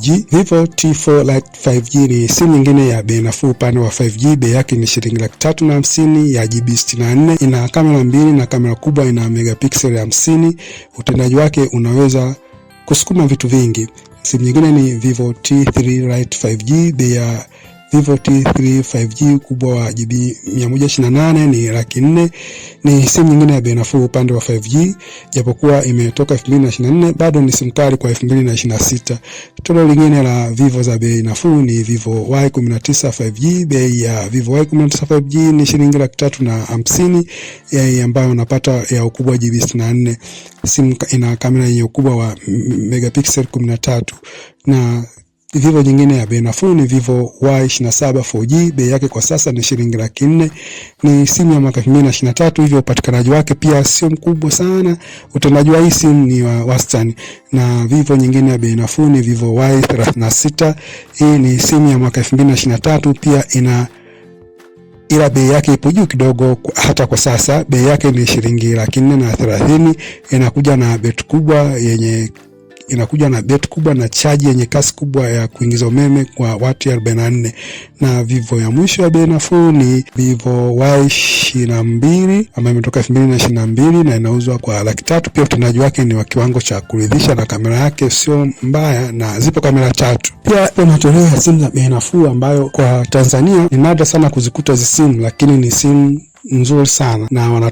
5G. Vivo T4 Lite 5G ni simu nyingine ya bei nafuu upande wa 5G. Bei yake ni shilingi 350,000 ya GB 64. Ina kamera mbili na kamera kubwa ina megapixel 50. Utendaji wake unaweza kusukuma vitu vingi. Simu nyingine ni Vivo T3 Lite 5G. Bei ya Vivo T3 5G kubwa wa GB 128 ni 400,000. Ni simu nyingine ya bei nafuu upande wa 5G, japokuwa imetoka 2024, bado ni simu kali kwa 2026. Toleo lingine la Vivo za bei nafuu ni Vivo Y19 5G. Bei ya Vivo Y19 5G ni shilingi 350,000, ambayo unapata ya ukubwa wa GB 64. Simu ina kamera yenye ukubwa wa megapixel 13. Na Vivo nyingine ya bei nafuu ni Vivo Y27 4G. Bei yake kwa sasa ni shilingi 400,000. Ni simu ya mwaka 2023, hivyo upatikanaji wake pia sio mkubwa sana. Utendaji wa hii simu ni wa wastani. Na Vivo nyingine ya bei nafuu ni Vivo Y36. Hii ni simu ya mwaka 2023, pia ila bei yake ipo juu kidogo hata kwa sasa. Bei yake ni shilingi 430,000. Inakuja na beti kubwa na chaji yenye kasi kubwa ya kuingiza umeme kwa watu 44. Na Vivo ya mwisho ya bei nafuu ni Vivo Y22 ambayo imetoka 2022 na inauzwa kwa 300,000. Pia utendaji wake ni wa kiwango cha kuridhisha na kamera yake sio mbaya na zipo kamera 3. Pia matoleo ya simu za bei nafuu ambayo kwa Tanzania ni nadra sana kuzikuta hizo simu, lakini ni simu nzuri sana na